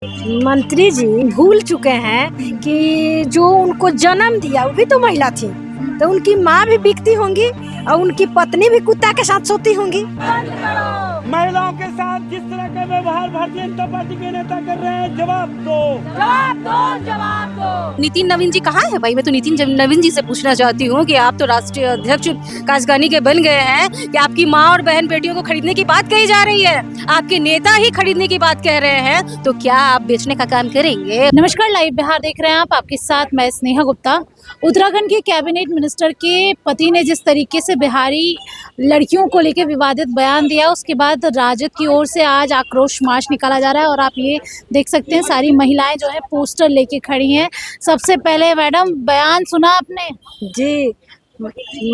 मंत्री जी भूल चुके हैं कि जो उनको जन्म दिया वो भी तो महिला थी, तो उनकी माँ भी बिकती होंगी और उनकी पत्नी भी कुत्ता के साथ सोती होंगी। महिलाओं के साथ जिस तरह का व्यवहार भारतीय जनता पार्टी के नेता कर रहे हैं, जवाब दो, जवाब दो, जवाब दो। नितिन नवीन जी कहाँ है भाई? मैं तो नितिन नवीन जी से पूछना चाहती हूँ कि आप तो राष्ट्रीय अध्यक्ष काशगानी के बन गए हैं कि आपकी माँ और बहन बेटियों को खरीदने की बात कही जा रही है, आपके नेता ही खरीदने की बात कह रहे हैं, तो क्या आप बेचने का काम करेंगे? नमस्कार, लाइव बिहार देख रहे हैं आप, आपके साथ मैं स्नेहा गुप्ता। उत्तराखंड के कैबिनेट मिनिस्टर के पति ने जिस तरीके से बिहारी लड़कियों को लेकर विवादित बयान दिया, उसके बाद राजद की ओर से आज आक्रोश मार्च निकाला जा रहा है और आप ये देख सकते हैं सारी महिलाएं जो है पोस्टर लेके खड़ी हैं। सबसे पहले मैडम, बयान सुना आपने? जी,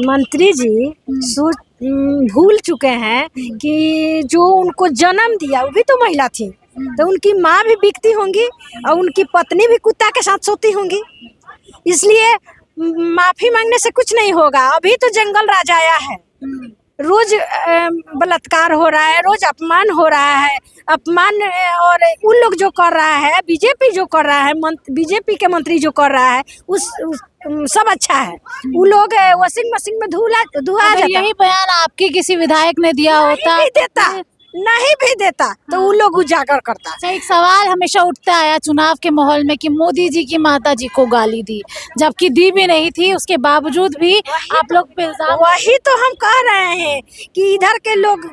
मंत्री जी भूल चुके हैं कि जो उनको जन्म दिया वो भी तो महिला थी, तो उनकी माँ भी बिकती होंगी और उनकी पत्नी भी कुत्ता के साथ सोती होंगी। इसलिए माफी मांगने से कुछ नहीं होगा। अभी तो जंगल राज आया है, रोज बलात्कार हो रहा है, रोज अपमान हो रहा है, अपमान और उन लोग जो कर रहा है, बीजेपी जो कर रहा है, बीजेपी के मंत्री जो कर रहा है उस सब अच्छा है। वो लोग वॉशिंग मशीन में धुआ जाता। यही बयान आपके किसी विधायक ने दिया होता नहीं भी देता तो वो लोग उजागर करता। अच्छा, एक सवाल हमेशा उठता आया चुनाव के माहौल में कि मोदी जी की माता जी को गाली दी, जबकि दी भी नहीं थी, उसके बावजूद भी आप लोग पे इल्जाम। वही तो हम कह रहे हैं कि इधर के लोग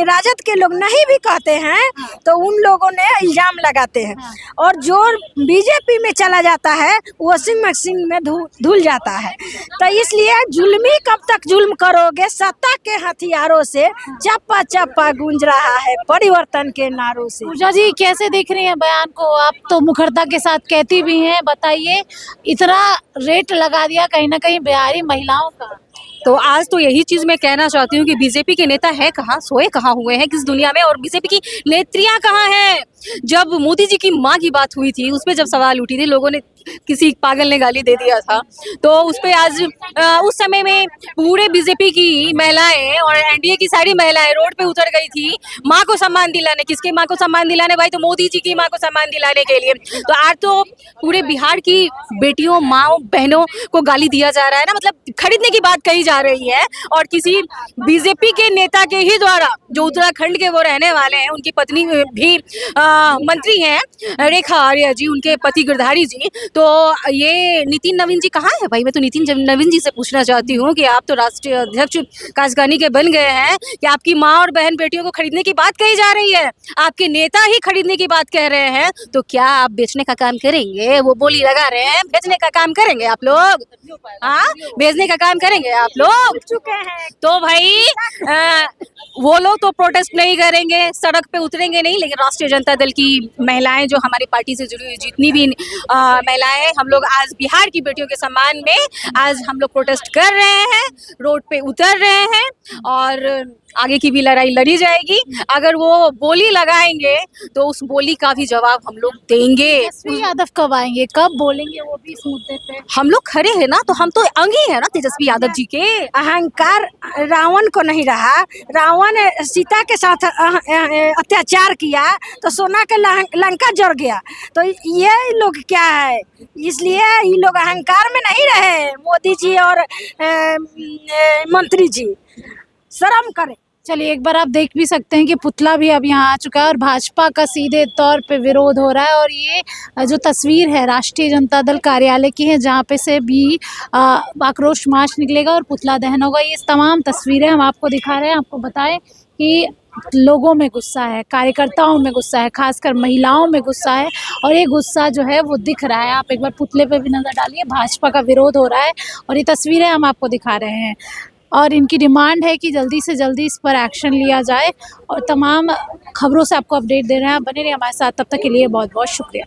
राजद के लोग नहीं भी कहते हैं तो उन लोगों ने इल्जाम लगाते हैं, और जो बीजेपी में चला जाता है वॉशिंग मशीन में धुल जाता है। तो इसलिए जुल्मी कब तक जुल्म करोगे? सत्ता के हथियारों से चप्पा चप्पा गूंज रहा है परिवर्तन के नारों से। पूजा जी कैसे देख रही हैं बयान को? आप तो मुखरता के साथ कहती भी हैं, बताइए, इतना रेट लगा दिया कहीं ना कहीं बिहारी महिलाओं का। तो आज तो यही चीज मैं कहना चाहती हूँ कि बीजेपी के नेता है कहाँ, सोए कहाँ हुए हैं किस दुनिया में, और बीजेपी की नेत्रियां कहाँ हैं? जब मोदी जी की माँ की बात हुई थी, उसपे जब सवाल उठी थी, लोगों ने, किसी पागल ने गाली दे दिया था, तो उस पे आज उस समय में पूरे बीजेपी की महिलाएं और एनडीए की सारी महिलाएं रोड पे उतर गई थी माँ को सम्मान दिलाने। किसकी माँ को सम्मान दिलाने भाई? तो मोदी जी की माँ को सम्मान दिलाने के लिए। तो आज तो पूरे बिहार की बेटियों, माँ, बहनों को गाली दिया जा रहा है ना, मतलब खरीदने की बात कही जा रही है। और किसी बीजेपी के नेता के ही द्वारा, जो उत्तराखंड के वो रहने वाले हैं, उनकी पत्नी भी मंत्री हैं रेखा आर्या जी, उनके पति गिरधारी जी। तो ये नितिन नवीन जी कहाँ है भाई? मैं तो नितिन नवीन जी से पूछना चाहती हूँ कि आप तो राष्ट्रीय अध्यक्ष काशगानी के बन गए हैं कि आपकी माँ और बहन बेटियों को खरीदने की बात कही जा रही है, आपके नेता ही खरीदने की बात कह रहे हैं, तो क्या आप बेचने का काम करेंगे? वो बोली लगा रहे हैं, बेचने का काम करेंगे आप लोग? हाँ, बेचने का काम करेंगे आप लोग? चुके हैं तो भाई वो लोग तो प्रोटेस्ट नहीं करेंगे, सड़क पे उतरेंगे नहीं, लेकिन राष्ट्रीय जनता दल की महिलाएं, जो हमारी पार्टी से जुड़ी हुई जितनी भी महिलाएं हैं, हम लोग आज बिहार की बेटियों के सम्मान में आज हम लोग प्रोटेस्ट कर रहे हैं, रोड पे उतर रहे हैं, और आगे की भी लड़ाई लड़ी जाएगी। अगर वो बोली लगाएंगे तो उस बोली का भी जवाब हम लोग देंगे। तेजस्वी यादव कब आएंगे, कब बोलेंगे वो भी इस मुद्दे पे? हम लोग खड़े हैं ना, तो हम तो अंग ही है ना तेजस्वी यादव जी के। अहंकार रावण को नहीं रहा। रावण सीता के साथ अत्याचार किया तो सोना के लंका जल गया। तो ये लोग क्या है, इसलिए ये लोग अहंकार में नहीं रहे। मोदी जी और मंत्री जी शर्म करें। चलिए, एक बार आप देख भी सकते हैं कि पुतला भी अब यहाँ आ चुका है और भाजपा का सीधे तौर पे विरोध हो रहा है। और ये जो तस्वीर है राष्ट्रीय जनता दल कार्यालय की है, जहाँ पे से भी आक्रोश मार्च निकलेगा और पुतला दहन होगा। ये तमाम तस्वीरें हम आपको दिखा रहे हैं। आपको बताएं कि लोगों में गुस्सा है, कार्यकर्ताओं में गुस्सा है, खासकर महिलाओं में गुस्सा है, और ये गुस्सा जो है वो दिख रहा है। आप एक बार पुतले पे भी नजर डालिए, भाजपा का विरोध हो रहा है और ये तस्वीरें हम आपको दिखा रहे हैं। और इनकी डिमांड है कि जल्दी से जल्दी इस पर एक्शन लिया जाए, और तमाम खबरों से आपको अपडेट दे रहे हैं। आप बने रहिए हमारे साथ, तब तक के लिए बहुत बहुत शुक्रिया।